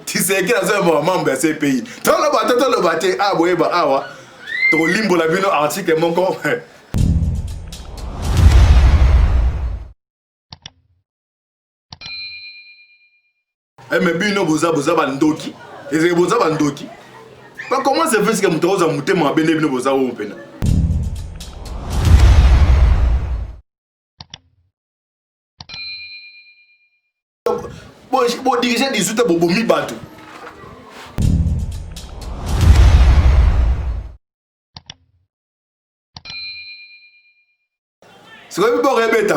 Tshisekedi aza membre ya ce pays. Tant le baté a boyeba awa. To limbo la bino article moko. Mais bino boza bandoki. Et boza bandoki. Comment se fait que mutoza mutema bene bino boza o pena? Bon diriger des outils pour mi bateau. C'est quoi pour répéter?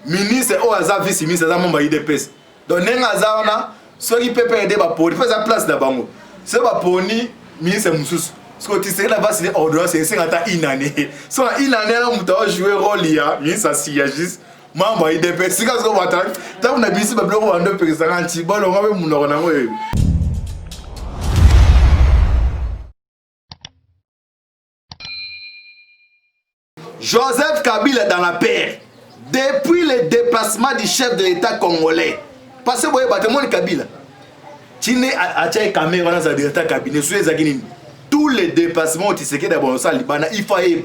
Ministre ou aza vice ministre aza membre IDPS. Donc nenga zaona so qui peut aider ba poni faire sa place na bango. C'est ba poni ministre mususu. Ce que tu sais là bas c'est ordonnance c'est 1 année. So 1 année là muta jouer rôle ya ministre siagis membre IDPS. C'est quand on va tant on a bisi ba bloko ando président anti bolo ngabe munoko nango. Joseph Kabila dans la paix. Depuis le déplacement du chef de l'État congolais. Parce que vous voyez, Kabila. Tine a tchaï caméra dans sa directeur cabinet. Tous les déplacements qui se quittent dans le Liban, il faut y aller.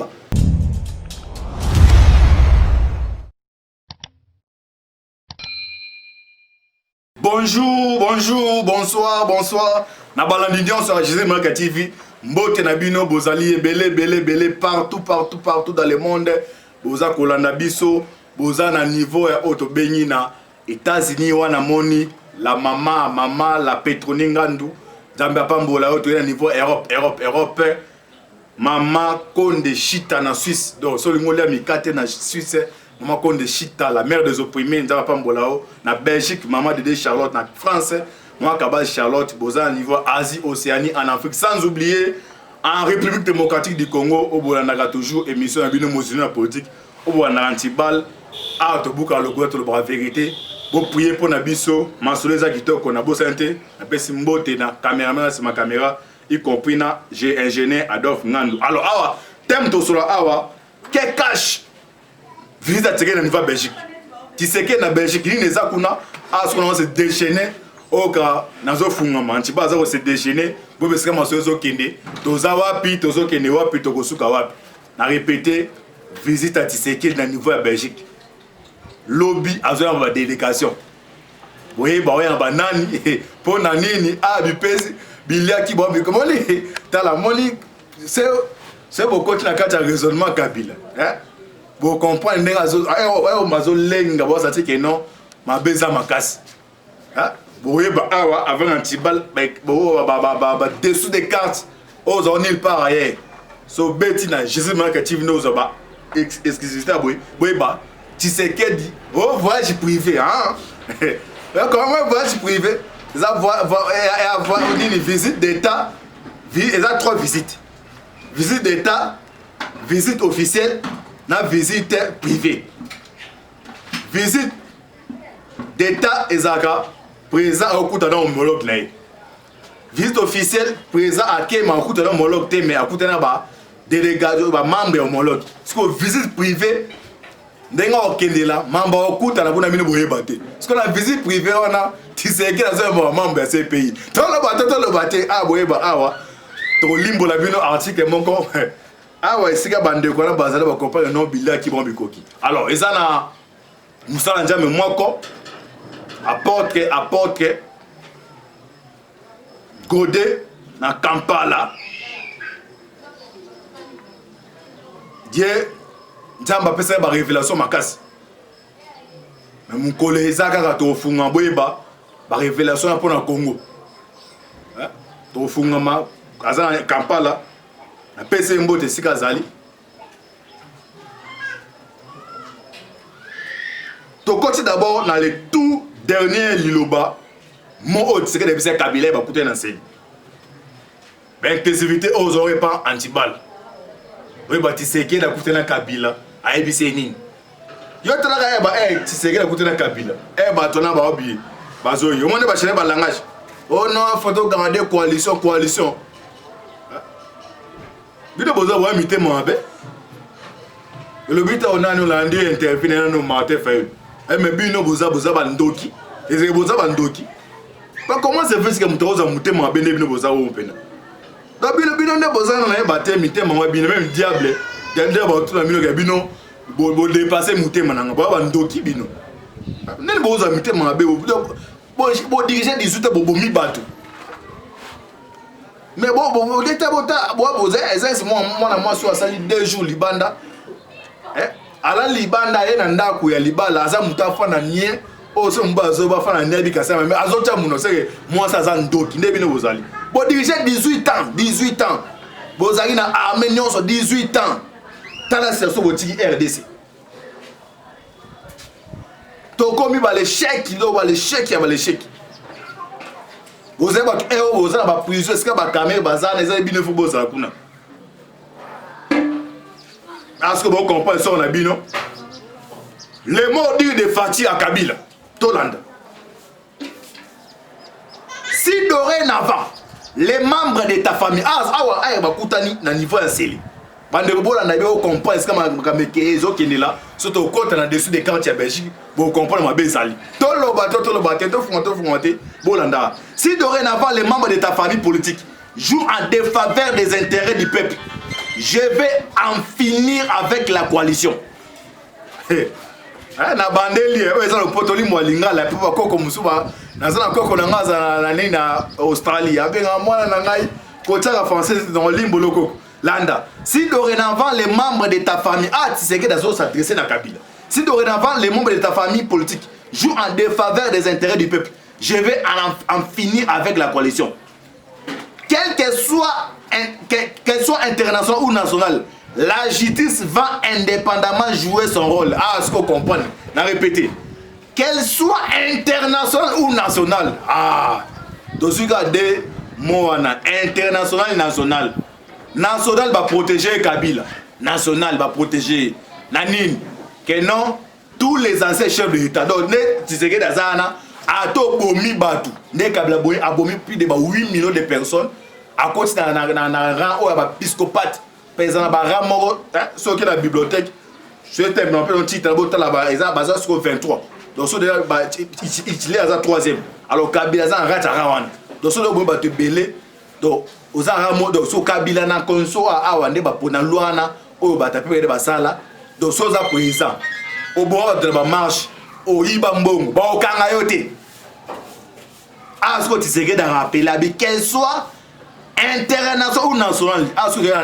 Bonjour, bonsoir. Na balandidion sur Jésus Marca TV. Mbote Nabino, Bozali, belé, partout dans le monde. Boza Kolanda Biso, Boza na niveau ya auto Beni na États-Unis wana moni, la mama, la Petroningandu. Zambia Pambola auto na niveau Europe. Mama Konde Chita na Suisse. Donc, Solingolia Mikate na Suisse. Maman Konde Chita, la mère des opprimés, Zambia Pambola na Belgique, maman de Charlotte na France. Moi, Kabal Charlotte, Boza à niveau Asie, Océanie, en Afrique, sans oublier en République démocratique du Congo, au Boulanaga toujours, émission à Bino Moussilina politique, au Boulanaga Antibal, à Tobuka, le gouvernement, le bras vérité, pour prier pour Nabiso, Mansoleza Kitoko, Nabo Santé, Napé Simbote, na caméraman, c'est ma caméra, y compris na, j'ai ingénieur Adolphe Ngandou. Alors, awa, thème to solo awa, qu'est cache, visite à tirer dans niveau Belgique. Tu sais que na Belgique, il y a des akuna, à ce qu'on va se déchaîner. Oka nazo fungama antiba za se déchaîner bo beska masozo kende toza wapi tozo kende wapi tokosuka wapi na répéter visite à Tshisekedi na niveau ya Belgique lobby azo ba délégation boye ba ya banani po na nini a bipesi biliaki bo bi comment les tala moni c'est beaucoup na kata raisonnement Kabila hein bo comprendre ndenge azo mazo lenga bo sa tike non ma beza makasi hein. Boye ba awa avant Antibal dessous des cartes aux on nulle part ailleurs so betina Jésus Marca TV nous ba exclusivité boye ba Tshisekedi oh voyage privé hein comment voyage privé ça avoir une visite d'état et ça 3 visites visite d'état visite officielle na visite privée visite d'état et zaka présent à Okuta dans homologue là. Visite officielle présent à Kema Okuta dans homologue mais à Okuta na ba délégation ba membre homologue. Parce que visite privée ndenga okende là membre Okuta na bona mino boye baté. Parce que la visite privée on a Tshisekedi na membre de ce pays. Tant le baté a boye ba awa to limbo la bino article moko. Awa esika bande ko na bazala ba comprendre non bila ki bon bikoki. Alors ezana musala njame moko apôtre Godé na Kampala Dieu Nzamba pesa ba révélation makasi mais mon collègue Zaka to funga boyeba ba révélation pour na Congo hein to funga ma azana Kampala na pesa mbote sika zali to côté d'abord dans le tout dernier Liloba, mon autre, c'est que depuis Kabila va coûter dans scène. Inclusivité aux oreilles pas Antibal. Oui, bah tu sais qu'il a coûté dans Kabila, à ABC Nin. Yo te la bah tu sais qu'il a coûté dans Kabila. Bah ton ba obi. Bah zo yo mon ba changer ba langage. Oh non, photo garder coalition. Bino boza wa mité mo abe. Le but on a nous landé intervenir dans Martin Fayulu. Mais bino boza bandoki. Et boza bandoki. Comment se fait que mutoza mutema bene bino boza o pena? Da bino ne boza na baté mitema wa bino même diable. Diable ba tout na bino ka bino bo dépasser mutema na ba ndoki bino. Ne boza mitema be bo diriger 18 bo mi bato. Mais bon l'état bota boza essence moi so asali 2 jours libanda. Ala libanda ye na ndako ya libala aza mutafa na nie o so mbazo ba fana nebi kasama mais azota muno seke moi ça za ndoki nebi ne bozali bo diriger 18 ans bozali na armée nyonso 18 ans tala serso botiki RDC to komi ba le chèque do ba le chèque ya ba le chèque bozali ba bozali ba prison est-ce que ba caméra bazana ezali bino fo bozala kuna. Est-ce que vous comprenez ça, Nabino? Les mots dits de Fatih à Kabila, Tolanda. Si dorénavant, les membres de ta famille, na niveau insélé. Bande bola na yo comprendre est-ce que ma mekezo qui est là, surtout au côté na dessus des quartiers Belgique, vous comprenez ma bezali. Toloba to fonte, bolanda. Si dorénavant les membres de ta famille politique jouent en défaveur des intérêts du peuple, je vais en finir avec la coalition. Na bandeli eza le potoli mwalinga la papa koko musuba nazana koko na ngaza na Australie abenga mwana na ngai kotaka français dans limbo loko landa. Si dorénavant les membres de ta famille c'est que d'azo s'adresser na Kabila. Si dorénavant les membres de ta famille politique jouent en défaveur des intérêts du peuple, je vais en finir avec la coalition. Qu'elle soit internationale ou nationale, la justice va indépendamment jouer son rôle. Ah, ce qu'on comprend. On a répété. Qu'elle soit internationale ou nationale. Ah, donc ce cas de Moana, international, national. National va protéger Kabila. National va protéger Nanine. Que non, tous les anciens chefs de l'État. Donc, tu sais que Dazana a tout bomi Batou. Ne Kabila a bomi plus de 8 millions de personnes. À cause d'un rang ou un épiscopate, paysan à Ramoro, ce qui est la bibliothèque, je vais terminer un peu le titre, là-bas, ils ont basé sur 23. Donc, il est à la 3e. Alors, Kabila a un rat à Rawan. Donc, il y a un belé. Donc, aux Aramo, donc, sur Kabila, na konso à Awande, pour na Luana, ou Batapi de Basala. Donc, sur la président, au bord de la marche, au Ibambong, au Kangayote. À ce que tu sais que dans rappeler, qu'elle soit international ou national,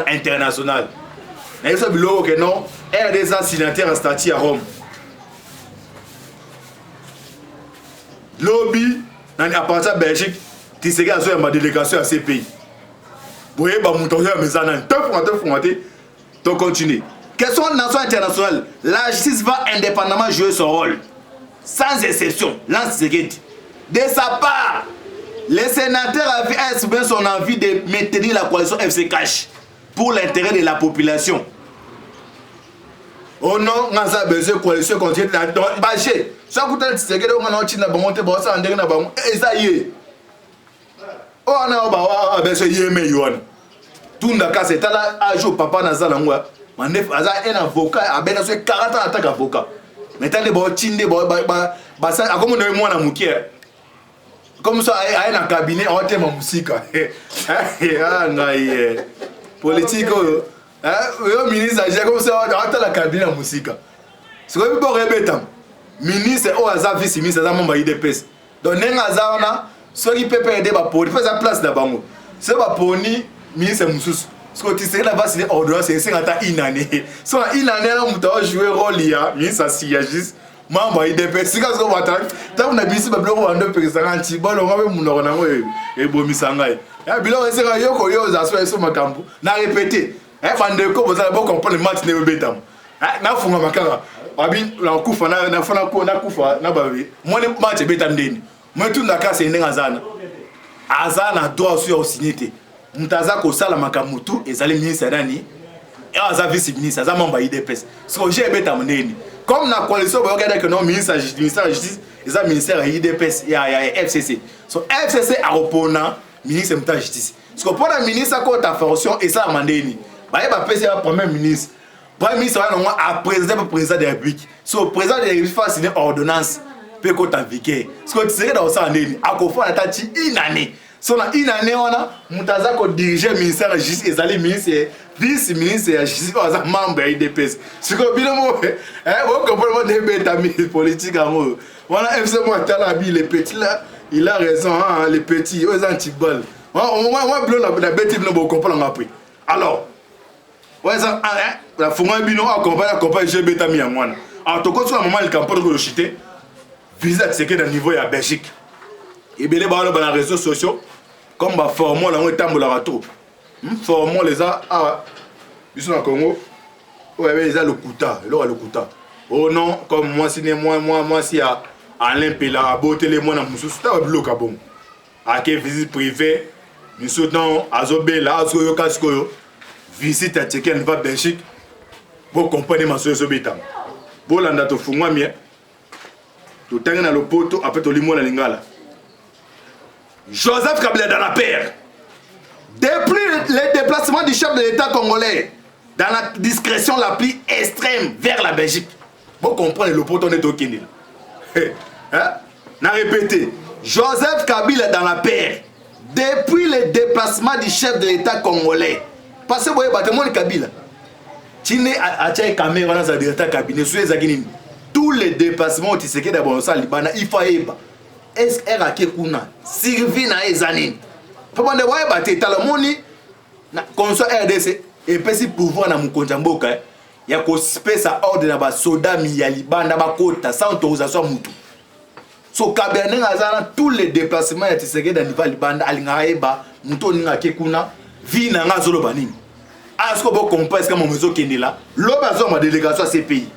international. Mais ça veut dire que non, elle est signataire à statut à Rome. Lobby, à partir de Belgique, tu sais qu'il y a ma délégation à ces pays. Vous voyez, tu continues. Question nation internationale, la justice va indépendamment jouer son rôle. Sans exception, de sa part, le sénateur avait exprimé son envie de maintenir la coalition FC Cash pour l'intérêt de la population. Oh non, on a besoin de coalition continue. Bâché, ça coûte un petit peu de et ça y est. Oh, on a besoin de yémer. Tout le monde c'est là, à jour, papa Nazalangwa. Un avocat, a bien 40 ans en tant qu'avocat. Maintenant, les gens qui ont des gens qui comme ça, il y a un cabinet, on a ma musique. Politique, le ministre, comme ça, on a un cabinet de musique. Ce que vous répétez, ministre, ou un vice-ministre, c'est un membre IDPS. Donc, nous avons ceux qui peuvent aider pour faire place d'abord. C'est pas pour nous, ministre Moussous. Ce que tu sais, là-bas, c'est ordonnance, c'est une année. Soit une année, on a joué rôle, ministre Siagis. Membre IDPS, si vous avez tant on a bien si vous avez un président anti bon on va mon on et bomisangai et bilo c'est que yoko yo za so makambo na répéter bande ko vous allez comprendre le match ne betam na funga makara abi la kufa na fana ko na kufa na babi moi le match betam ndeni moi tout na kase ndenga azana doit sur signer mutaza ko sala makamutu ezali ministre nani et aza vice ministre aza membre IDPS so j'ai betam ndeni. Comme la coalition, vous regardez que non, ministère de la Justice, ils ont ministère de l'IDPS, il y a FCC. So FCC a répondu, ministre de la Justice. Parce que pour le ministre, quand tu as fonction, et ça a demandé, il y a le premier ministre. Le premier ministre a président de la République. So le président de la République a signé une ordonnance Peko t'inviquer. Ce que tu sais dans ça, à quoi faire tati une année. So na une année on a mutaza ko diriger ministère de justice ezali ministre vice-ministre de justice oza membre ya IDPS. Ce que bien mo on comprend des bêtes politique en voilà FC Montala bi les petits là, il a raison hein, les petits aux anti-ball. Moi bleu la bête no bo comprendre après. Alors ouais ça la fonga bino accompagne je bêta mi en moi. Alors to ko so moment il campagne ko chité visa c'est que dans niveau ya Belgique. Et bien les dans les réseaux sociaux comme bah formons là on est tambour la trop. Formons les a ils sont au Congo. Ouais ils a le Kouta, le Kouta. Oh non, comme moi si si à Alain Pela à beauté les moi na musu sta bloc à bon. À quelle visite privée, nous soutenons Azobé là Azoyo Kaskoyo. Visite à Tchèque va Belgique. Pour comprendre ma soeur Zobeta. Bon là ndato fungwa mien. Tu t'es dans le poteau après tu limo la lingala. Joseph Kabila dans la paire. Depuis le déplacement du chef de l'État congolais dans la discrétion la plus extrême vers la Belgique. Vous comprenez le poteau est au Kenya. Hein? N'a répété. Joseph Kabila dans la paire. Depuis le déplacement du chef de l'État congolais. Parce que vous voyez, le Kabila. Tine a tchai caméra dans sa directeur cabinet. Tous les déplacements, tu sais que d'abord ça, il faut y aller. Est-ce qu'elle a quelque Sylvie na ezanine. Papa de voyer battre tala moni na konso RDC et pesi pouvoir na mukonja mboka ya ko spesa ordre na ba soda mi ya libanda ba kota sans autorisation mutu. So kabene ngazana tous les déplacements ya tiseke dans niveau libanda alinga eba mutu ninga kekuna vi na ngazolo banini. Asko bo comprendre que mon mezo kendela lo bazo ma délégation à ces pays.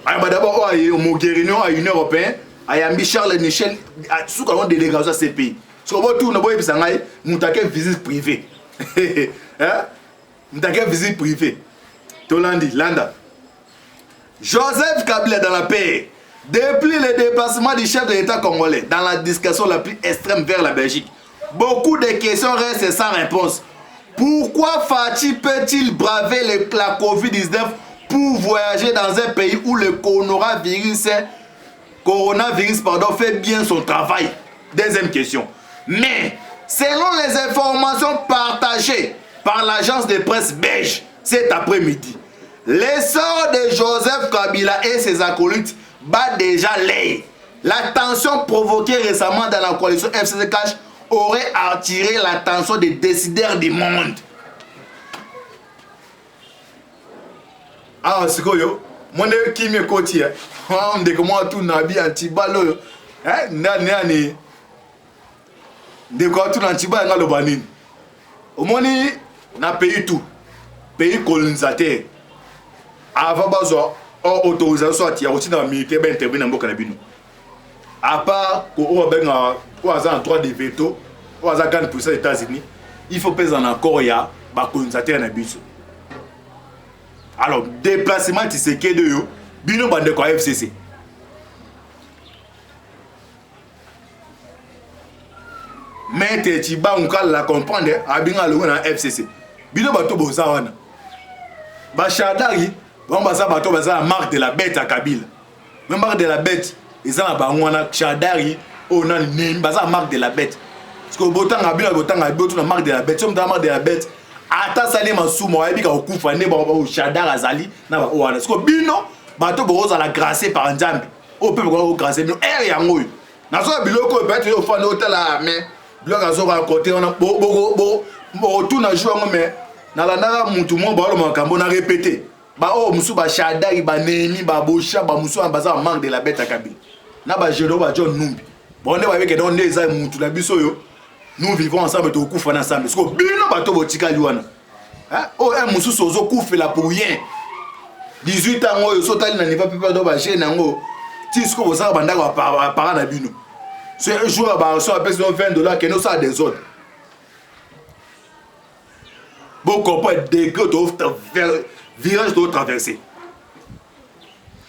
Ay ba d'abord au Mogherini à l'Union européenne ayambi Charles Michel sous comme délégation à ces pays. So bo tout na boy bisangai mutake visite privée. Hein? Mutake visite privée. Tolandi Landa. Joseph Kabila dans la paix. Depuis le déplacement du chef de l'État congolais dans la discussion la plus extrême vers la Belgique, beaucoup de questions restent sans réponse. Pourquoi Fati peut-il braver la Covid-19 pour voyager dans un pays où le coronavirus fait bien son travail? Deuxième question. Mais, selon les informations partagées par l'agence de presse belge cet après-midi, l'essor de Joseph Kabila et ses acolytes bat déjà l'air. La tension provoquée récemment dans la coalition FCC-CACH aurait attiré l'attention des décideurs du monde. Ah, c'est quoi yo? Moi, je suis qui côté. On dit que moi, tout nabi anti-balo. Hein? Nani. De quoi tout anti-balo dans le banin. Au moins, on a payé tout. Pays colonisateur. Avant, autorisation à aussi dans le militaire, ben intervenir dans le Canabino. À part qu'on a un droit de veto, on a un pour les États-Unis, il faut payer un accord il y a un colonisateur dans le bus. Alors, déplacement, tu sais que de yo, bino bande quoi FCC. Mais tu vas la comprendre, à bien aller dans FCC. Bino bato bozawana. Bachadari, on va la marque de la bête à Kabila. Même marque de la bête, ils ont la Chadari, on a la marque de la bête. Parce que botan a bien la marque de la bête. Si on a la marque de la bête, ata sali masumo ayebi ka okufa ne ba Chadar azali na ba wana. Parce que bino bato boza la grâce par Nzambe. O peut ko grâce bino er yango. Na so biloko peut yo fa no tala mais biloko azo ka côté on bo tout na jour mais na landaka mutu mo ba lo makambo na répéter. Ba o musu ba Chadar ba nemi ba bosha ba musu ambaza marque de la bête à Kabila. Na ba Jedo ba John Numbi. Bon ne ba avec don neza mutu na biso yo. Nous vivons ensemble, nous vivons ensemble. Parce que bino bato botika liwana. Hein? Oh, un musu sozo koufe la pour rien. 18 ans, yo sotali na niva pipa do ba chez nango. Tisko bosa banda ko para na bino. Ce jour ba so apesi $20 que nous ça des autres. Bon comprend degré de virage de traverser.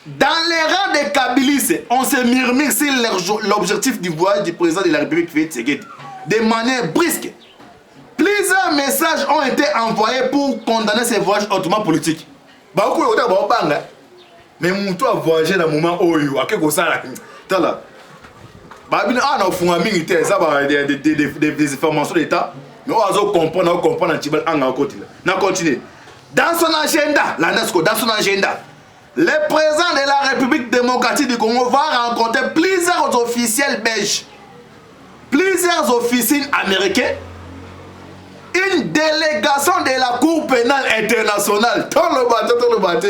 Dans les rangs des Kabilistes, on se murmure sur l'objectif du voyage du président de la République Félix Tshisekedi. De manière brusque. Plusieurs messages ont été envoyés pour condamner ces voyages hautement politiques. Mais Moutou a voyagé dans le moment où il y a quelque chose. tala babino ana funga mingi te ça ba des informations d'état mais on va comprendre Antibal anga côté na continuer dans son agenda l'ANASCO dans son agenda le président de la République démocratique du Congo va rencontrer plusieurs officiels belges, plusieurs officiers américains, une délégation de la Cour pénale internationale. Tout le bateau,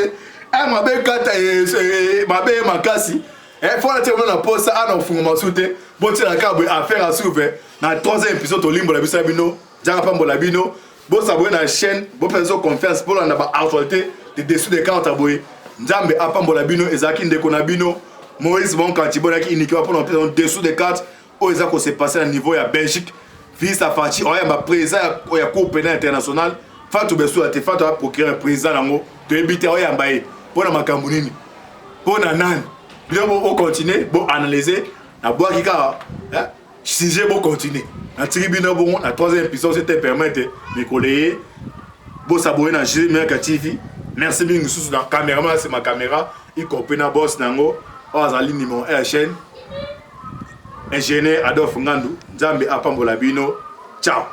elle m'a bien dit, m'a bien makasi. Il faut que la poste à nos fonds soute. Bon, tu as qu'à affaire à soulever. Dans le troisième épisode, au limbo la bisabino, Jarapambo labino. Bon, ça va la chaîne. Bon, faisons confiance pour la actualité des dessous des cartes à bouer. Nzambe apambola bino ezaki ndeko na bino Moïse bon Kantibona qui inikiwa pour en dessous des cartes o ezako se passer à niveau ya Belgique vice à parti oya ma président ya Cour pénale internationale Fatou Bessou a te Fatou a procuré un président nango de ebité oya mbaye pona makambo nini pona nani bien bon continuer bon analyser na boa kika sujet bon continuer na tribune bon na troisième épisode c'était permettre de coller bon s'abonner na JMK TV. Merci bien sous la caméra, c'est ma caméra. Il comprend na boss nango. Ozali numéro 1 chaîne. Ingénieur Adolphe Ngandou. Nzambe apambola bino. Ciao.